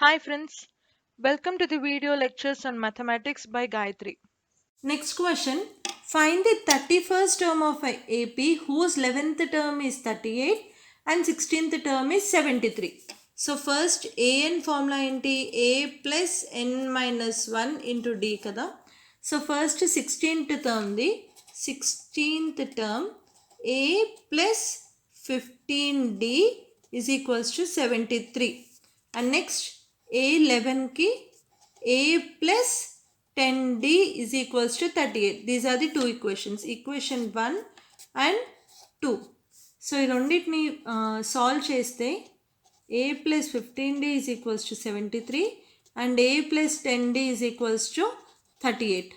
Hi friends, welcome to the video lectures on mathematics by Gayatri. Next question. Find the 31st term of a AP whose 11th term is 38 and 16th term is 73. So first AN formula ఏంటి A plus N minus 1 into D కదా. So first 16th term the 16th term A plus 15D is equals to 73. And next A11 ki A plus 10D is equals to 38. These are the two equations. Equation 1 and 2. So ఈ రెండింటిని solve చేస్తే A plus 15D is equals to 73 and A plus 10D is equals to 38.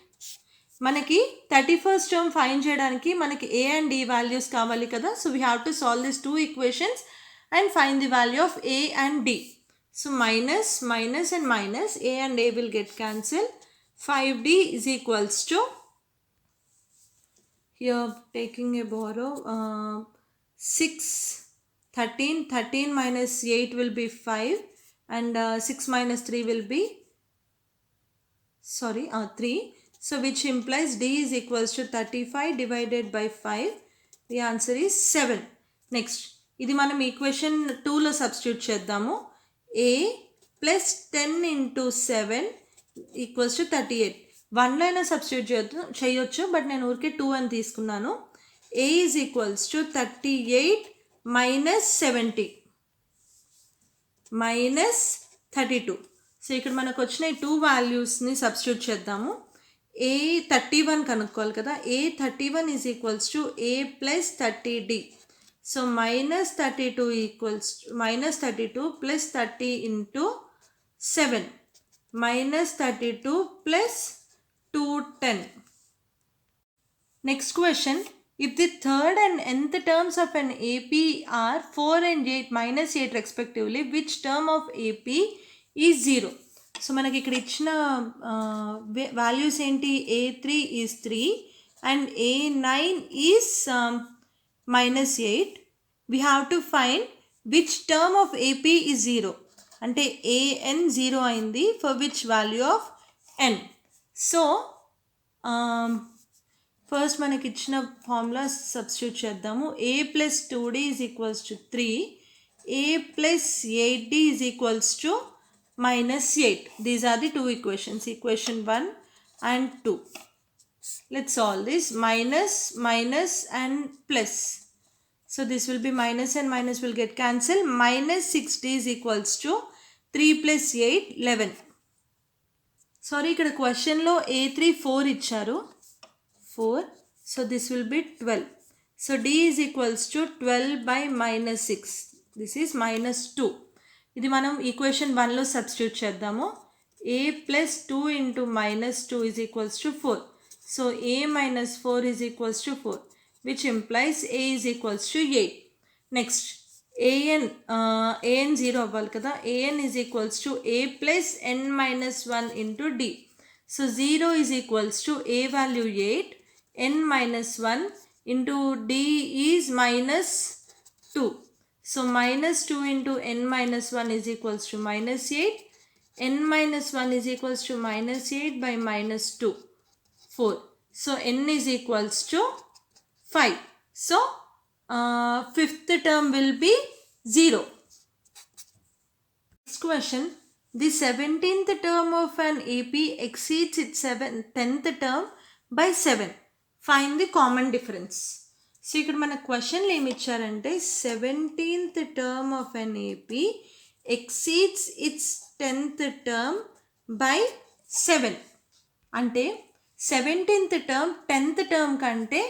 మనకి 31st term find చేయడానికి మనకి A and D values కావాలి కదా. So we have to solve this two equations and find the value of A and D. So minus, minus and minus, A and A will get cancelled. 5D is equals to, here taking a borrow, 6, 13, 13 minus 8 will be 5 and 6 minus 3 will be, 3. So which implies D is equals to 35 divided by 5. The answer is 7. Next, ఇది మనం equation 2లో substitute చేద్దాము. A plus 10 into 7 equals to 38. 1లో అయినా substitute చేయొచ్చు, but నేను ఊరికే 2 అని తీసుకున్నాను. A is equals to 38 minus 70 minus 32. So ఇక్కడ మనకు వచ్చిన ఈ 2 వాల్యూస్ని సబ్స్టిట్యూట్ చేద్దాము. A31 కనుక్కోవాలి కదా. A31 is equals to A plus 30D. So minus 32 equals minus 32 plus 30 into 7 minus 32 plus 210. Next question. If the third and nth terms of an AP are 4 and 8 minus 8 respectively, which term of AP is 0? So మనకి ఇక్కడ ఇచ్చిన values ఏంటి? A3 is 3 and A9 is minus 8. We have to find which term of AP is 0. అంటే AN 0 అయింది for which value of N. So first మనకి ఇచ్చిన formula substitute చేద్దాము. A plus 2D is equals to 3. A plus 8D is equals to minus 8. These are the two equations, equation 1 and 2. Let's solve this. Minus, minus and plus. So this will be minus and minus will get cancelled. Minus 6D is equals to 3 plus 8, 11. Sorry, ఇక్కడ క్వశ్చన్లో A3 4 ఇచ్చారు. 4. So this will be 12. So D is equals to 12 by minus 6. This is minus 2. ఇది మనం equation 1లో substitute చేద్దాము. A plus 2 into minus 2 is equals to 4. So A minus 4 is equals to 4, which implies A is equals to 8. Next, AN 0 అవ్వాలి కదా. AN is equals to A plus N minus 1 into D. So 0 is equals to A value 8, N minus 1 into D is minus 2. So minus 2 into N minus 1 is equals to minus 8. N minus 1 is equals to minus 8 by minus 2, 4. So N is equals to 5. So fifth term will be 0. Next question. The 17th term of an AP exceeds its 10th term by 7. Find the common difference. So ఇక్కడ మన క్వశ్చన్లు ఏమి ఇచ్చారంటే 17th term of an AP exceeds its 10th term by 7. అంటే 17th term 10th term కంటే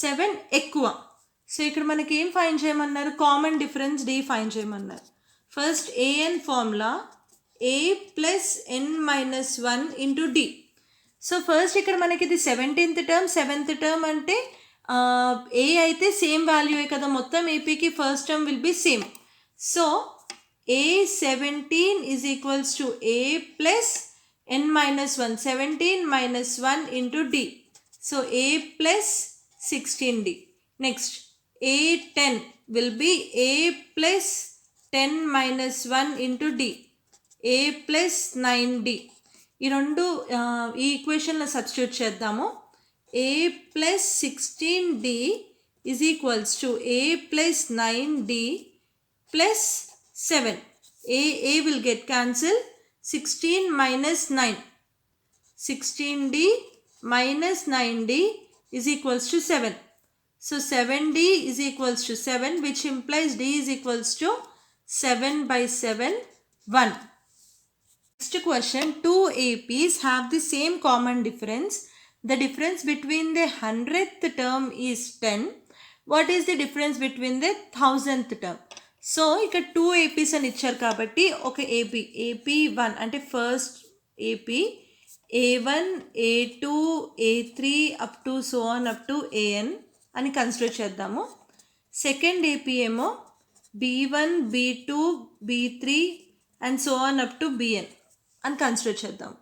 7 ఎక్కువ. So ఇక్కడ మనకి ఏం ఫైండ్ చేయమన్నారు? కామన్ డిఫరెన్స్ D ఫైండ్ చేయమన్నారు. First AN formula A plus N minus 1 into D. So first ఇక్కడ మనకి ఇది 17th టర్మ్ 7th టర్మ్ అంటే A అయితే సేమ్ వాల్యూయే కదా, మొత్తం ఏపీకి first term will be same. So A17 is equals to A plus N minus 1, 17 minus 1 into D. So A plus 16D. Next, A10 will be A plus 10 minus 1 into d, a plus 9d. ఈ రెండు ఈ ఈక్వేషన్లో substitute చేద్దాము. a plus 16d is equals to a plus 9d plus 7. A will get cancelled. 16 minus 9. 16d minus 9d is equals to 7. So 7d is equals to 7, which implies d is equals to 7 by 7, 1. Next question, two APs have the same common difference. The difference between the 100th term is 10. What is the difference between the 1000th term? So ఇక్కడ 2 APs అని ఇచ్చారు కాబట్టి ఒక AP1 అంటే first AP A1 A2 A3 up to so on up to AN అని consider చేద్దాము. Second AP ఏమో B1 B2 B3 and so on up to BN అని కన్సిడర్ చేద్దాం.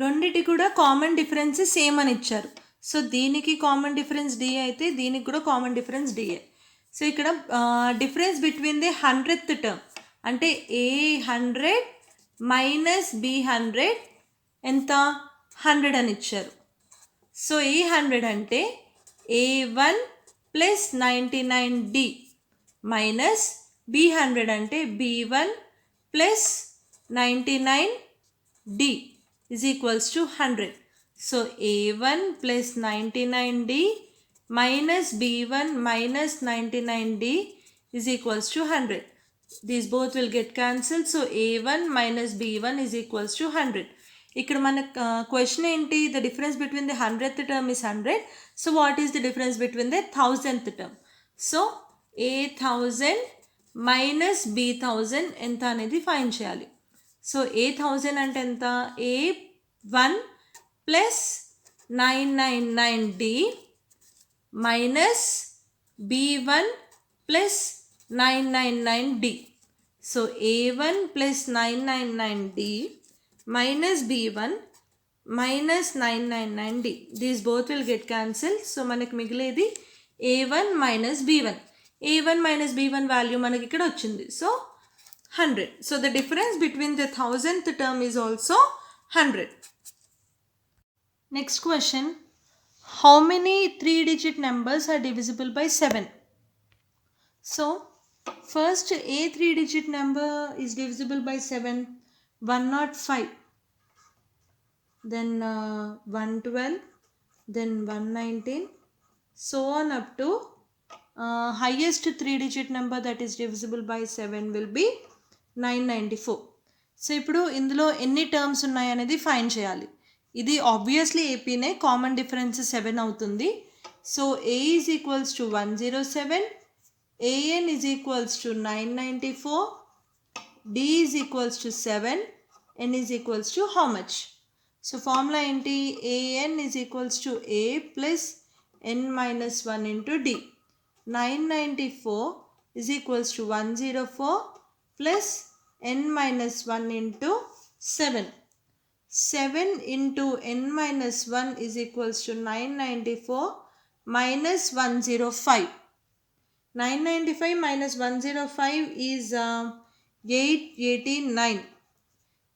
రెండిటి కూడా కామన్ డిఫరెన్స్ సేమ్ అని ఇచ్చారు. సో దీనికి కామన్ డిఫరెన్స్ D అయితే దీనికి కూడా కామన్ డిఫరెన్స్ DA. సో ఇక్కడ difference between the 100th term అంటే A100 మైనస్ B100 ఎంత 100 అని ఇచ్చారు. సో A100 అంటే A1 plus 99D minus B100 అంటే B1 plus 99D is equals to 100. So A1 plus 99D minus B1 minus 99D is equals to 100. These both will get cancelled. So A1 minus B1 is equals to 100. ఇక్కడ మన question ఏంటి? The difference between the 100th term is 100. So what is the difference between the 1000th term? So A1000 minus B1000 ఎంత అనేది find చేయాలి. So A1000 అంటే ఎంత? A1 plus 999D minus B1 plus 999D. So A1 plus 999D minus B1 minus 999D. These both will get cancel. So మనకి మిగిలేది A1 minus B1. A1 minus B1 value మనకి ఇక్కడ వచ్చింది. So 100. So the difference between the 1000th term is also 100. Next question. How many 3-digit numbers are divisible by 7? So first a 3-digit number is divisible by 7. 105. Then 112. Then 119. So on up to highest 3-digit number that is divisible by 7 will be 994. So ఇప్పుడు ఇందులో ఎన్ని terms ఉన్నాయి అనేది find చేయాలి. ఇది obviously ఏపీనే, common difference 7 అవుతుంది. So A is equals to 107, AN is equals to 994, D is equals to 7, N is equals to how much? So formula ఏంటి? AN is equals to A plus N minus 1 into D. 994 is equals to 104 plus n minus 1 into 7. 7 into n minus 1 is equals to 994 minus 105. 995 minus 105 is 889.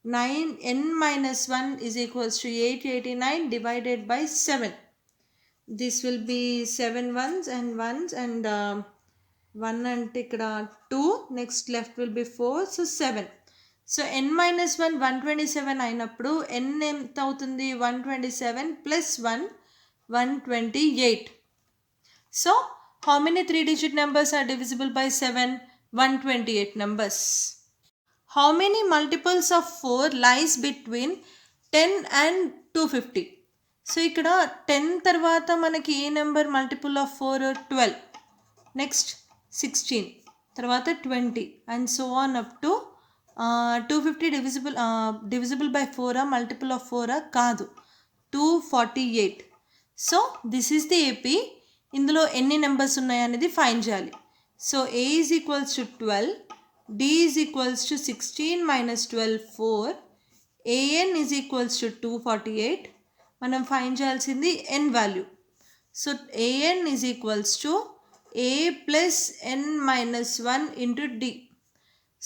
9 n minus 1 is equals to 889 divided by 7. This will be 7 ones and ones and 1 అంటే ఇక్కడ 2, next left will be 4, so 7. So n minus 1 127 అయినప్పుడు n ఎంత అవుతుంది? 127 plus 1 128. So how many 3-digit numbers are divisible by 7? 128 numbers. How many multiples of 4 lies between 10 and 250? So ఇక్కడ 10 తర్వాత మనకి ఏ number multiple of 4? 12. Next 16, తర్వాత 20 and so on up to 250 divisible by 4 multiple of 4 కాదు, 248. So this is the AP. ఇందులో ఎన్ని numbers ఉన్నాయనేది find చేయాలి. So A is equals to 12, D is equals to 16 minus 12 4, AN is equals to 248. మనం find చేయాల్సింది n value. So AN is equals to A plus n minus 1 into D.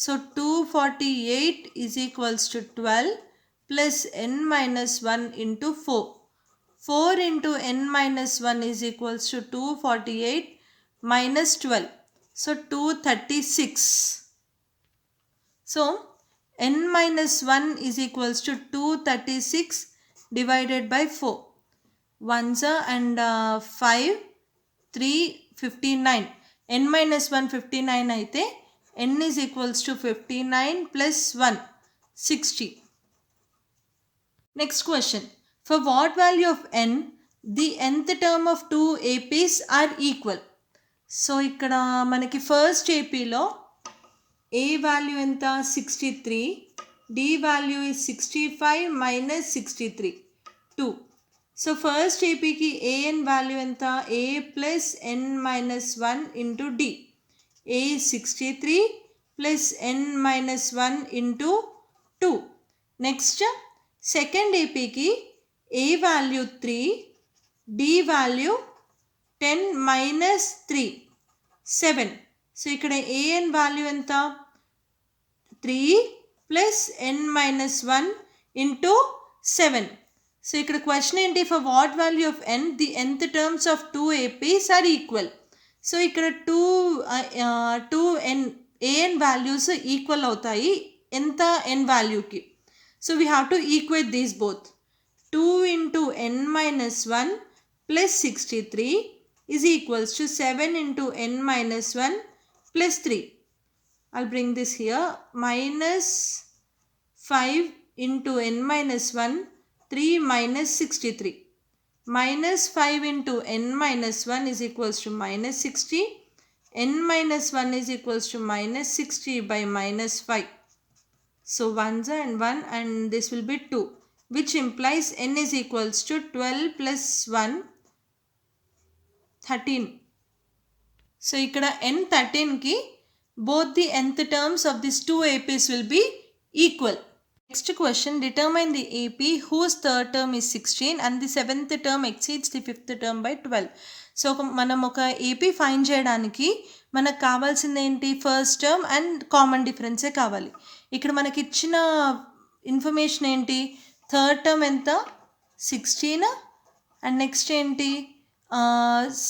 So 248 is equals to 12 plus n minus 1 into 4. 4 into n minus 1 is equals to 248 minus 12. So 236. So n minus 1 is equals to 236 divided by 4. 1s and 5, 3, 59. n minus 1 59 అయితే n is equals to 59 plus 1, 60. Next question. For what value of n, the nth term of two APs are equal? So ఇక్కడ మనకి first ఏపీలో A value ఎంత 63, D value is 65 minus 63, 2. So first AP ki an value enta a plus n minus 1 into d. A is 63 plus n minus 1 into 2. Next second AP ki a value 3, d value 10 minus 3, 7. So ikkada an value enta 3 plus n minus 1 into 7. So ఇక్కడ question ఏంటి, for what value of n the nth terms of two APs are equal. So ఇక్కడ two an values equal అవుతాయి ఎంత n వాల్యూకి. So we have to equate these both. 2 into n minus 1 plus 63 is equals to 7 into n minus 1 plus 3. I'll bring this here. Minus 5 into n minus 1, 3 minus 63. Minus 5 into n minus 1 is equals to minus 60. n minus 1 is equals to minus 60 by minus 5. So 1s and 1 and this will be 2, which implies n is equals to 12 plus 1, 13. So ikkada n 13 ki both the nth terms of these two APs will be equal. Next question, determine the AP whose third term is 16 and the seventh term exceeds the fifth term by 12. So మనం ఒక AP find చేయడానికి మనకు కావాల్సింది ఏంటి, first term and common డిఫరెన్సే కావాలి. ఇక్కడ మనకి ఇచ్చిన ఇన్ఫర్మేషన్ ఏంటి, థర్డ్ టర్మ్ ఎంత 16 అండ్ నెక్స్ట్ ఏంటి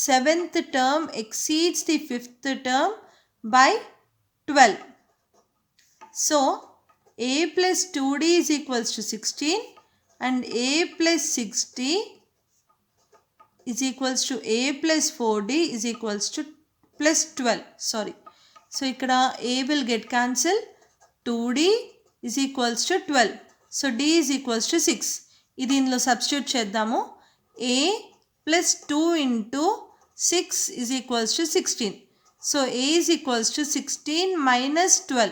seventh term exceeds the fifth term by 12. So a plus 2d is equals to 16 and a plus 6d is equals to a plus 4d is equals to plus 12. Sorry. So ikkada a will get cancelled. 2d is equals to 12. So d is equals to 6. ఇది ఇందులో substitute చేద్దాము. a plus 2 into 6 is equals to 16. So a is equals to 16 minus 12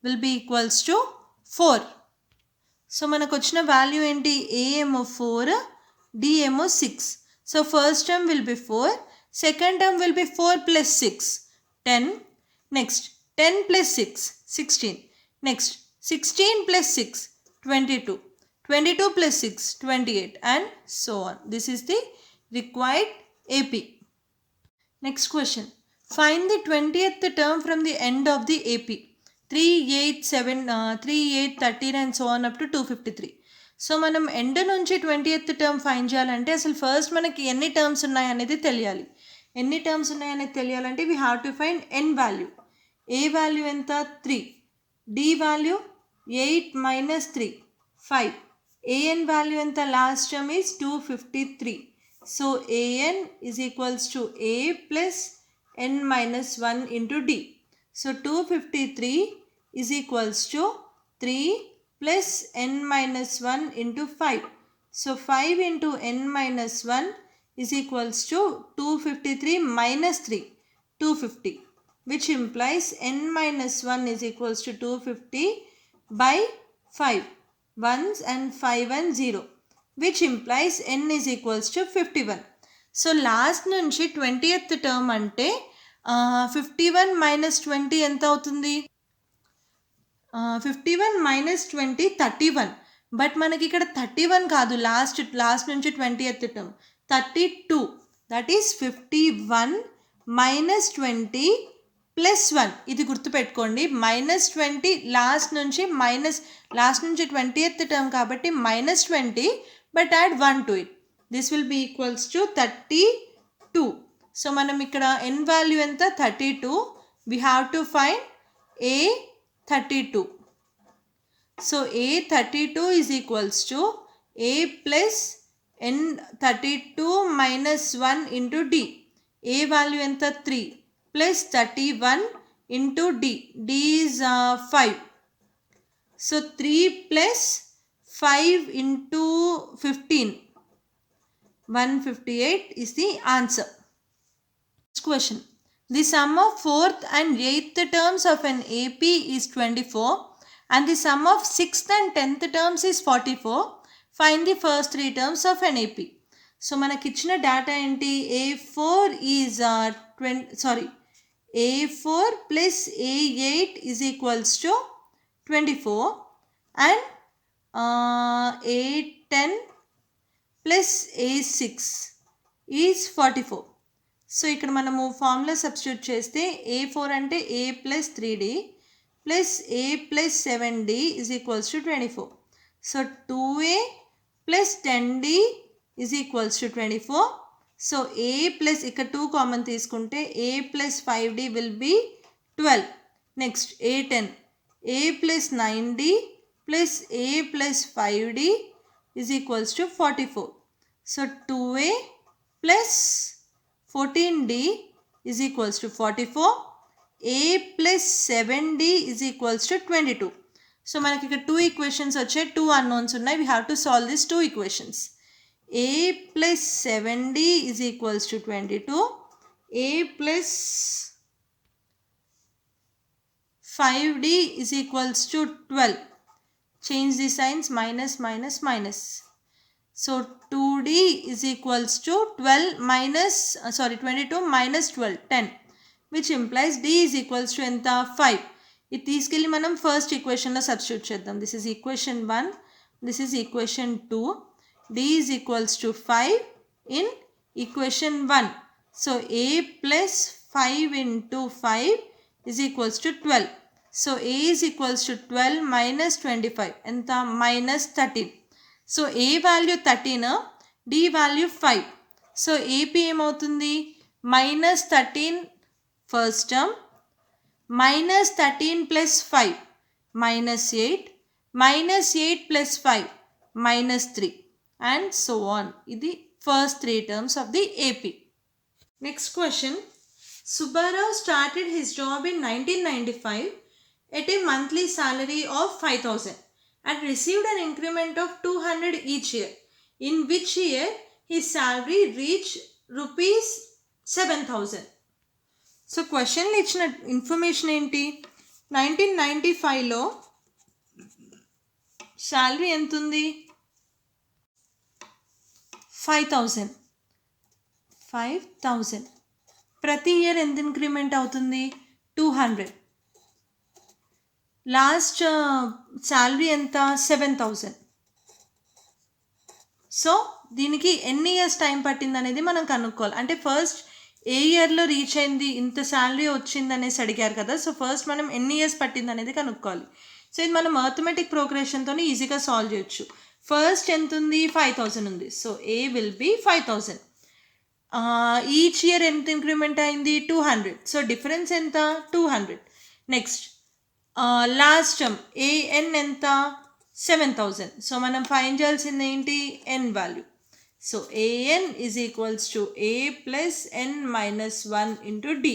will be equals to 4. So మనకు వచ్చిన value ఏంటి, a ఏమో 4, d ఏమో 6. So first term will be 4, second term will be 4 plus 6, 10. Next 10 plus 6, 16. Next 16 plus 6, 22. 22 plus 6, 28 and so on. This is the required AP. Next question. Find the 20th term from the end of the AP. 3, 8, 7, 3, 8, 13 and so on up to 253. So మనం end నుంచి 20th term find చేయాలంటే అసలు first మనకి ఎన్ని terms ఉన్నాయనేది తెలియాలి. ఎన్ని terms ఉన్నాయనేది తెలియాలంటే we have to find n value. A value ఎంత 3, d value 8 minus 3, 5. A n value ఎంత, last term is 253. So a n is equals to a plus n minus 1 into d. So 253 is equals to 3 plus n minus 1 into 5. So 5 into n minus 1 is equals to 253 minus 3, 250, which implies n minus 1 is equals to 250 by 5, 1s and 5 and 0, which implies n is equals to 51. So last నుంచి 20th term అంటే 51 minus 20 ఎంత అవుతుంది, 51 minus 20 31. But మనకి ఇక్కడ 31 కాదు, last నుంచి 20th term 32. That is 51 minus 20 +1 ఇది గుర్తుపెట్టుకోండి. -20 లాస్ట్ నుంచి 20th టర్మ్ కాబట్టి -20 but add 1 to it. This will be equals to 32. So మనం ఇక్కడ n వాల్యూ ఎంత 32. We have to find a 32. So a 32 is equals to a plus n 32 minus 1 into d. a value ఎంత 3 plus 31 into d. d is 5. So 3 plus 5 into 15. 158 is the answer. Next question. The sum of 4th and 8th terms of an AP is 24 and the sum of 6th and 10th terms is 44. Find the first 3 terms of an AP. So మనకి ఇచ్చిన data ఏంటి? A4 is A4 plus A8 is equals to 24 and A10 plus A6 is 44. So ఇక్కడ మనము formula substitute చేస్తే A4 అంటే A plus 3D plus A plus 7D is equals to 24. So 2A plus 10D is equals to 24. So A plus ఇక్కడ 2 common తీసుకుంటే A plus 5D will be 12. Next A10 A plus 9D plus A plus 5D is equals to 44. So 2A plus 14D is equals to 44. A plus 7D is equals to 22. So మనకి ఇక్కడ 2 equations వచ్చాయి, 2 unknowns ఉన్నాయి. We have to solve this 2 equations. A plus 7D is equals to 22. A plus 5D is equals to 12. Change the signs, minus, minus, minus. So 2D is equals to 22 minus 12, 10. Which implies D is equals to enta 5. ఇది తీసుకెళ్ళి మనం first ఈక్వేషన్లో substitute చేద్దాం. This is equation 1, this is equation 2. D is equals to 5 in equation 1. So A plus 5 into 5 is equals to 12. So A is equals to 12 minus 25. Enta minus 13. So A value 13, D value 5. So AP ఏమవుతుంది? minus 13 first term minus 13 plus 5 minus 8 minus 8 plus 5 minus 3 and so on. Idi first 3 terms of the AP. Next question. Subbarao started his job in 1995 at a monthly salary of 5,000 and received an increment of 200 each year. In which year his salary reached rupees 7,000? So క్వశ్చన్లో ఇచ్చిన information ఏంటి? 1995లో salary ఎంత ఉంది? 5,000. ప్రతి year ఎంత increment అవుతుంది? 200. Last salary ఎంత? 7,000. So దీనికి ఎన్ని ఇయర్స్ టైం పట్టింది అనేది మనం కనుక్కోవాలి. అంటే ఫస్ట్ ఏ ఇయర్లో రీచ్ అయింది, ఇంత శాలరీ వచ్చింది అనేసి అడిగారు కదా. సో ఫస్ట్ మనం ఎన్ని ఇయర్స్ పట్టింది అనేది కనుక్కోవాలి. సో ఇది మనం అర్థమెటిక్ ప్రోగ్రెషన్తో ఈజీగా సాల్వ్ చేయొచ్చు. ఫస్ట్ ఎంత ఉంది? 5,000 ఉంది. So A will be 5,000. Each year ఎంత ఇంక్రిమెంట్ అయింది? 200. సో డిఫరెన్స్ ఎంత? 200. నెక్స్ట్ లాస్ట్ టర్మ్ ఏఎన్ ఎంత? 7,000. సో మనం ఫైండ్ చేయాల్సింది ఏంటి? ఎన్ value. So an is equals to a plus n minus 1 into d.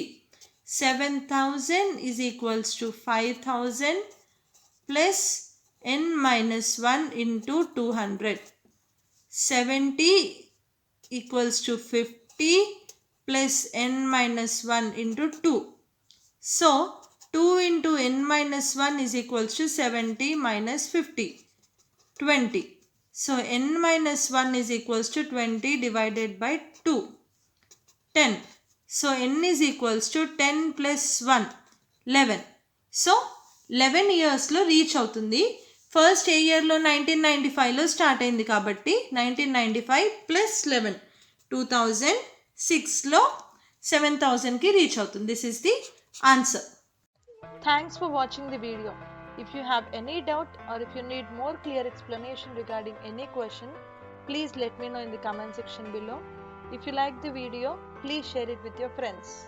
7,000 is equals to 5,000 plus n minus 1 into 200. 70 equals to 50 plus n minus 1 into 2. So 2 into n minus 1 is equals to 70 minus 50. 20. So n minus 1 is equals to 20 divided by 2. 10. So n is equals to 10 plus 1. 11. So 11 yearsలో reach అవుతుంది. First ఏ ఇయర్లో? 1995లో start అయింది కాబట్టి 1995 plus 11 2006లో 7,000కి reach అవుతుంది. This is the answer. Thanks for watching the video. If you have any doubt or if you need more clear explanation regarding any question, please let me know in the comment section below. If you like the video, please share it with your friends.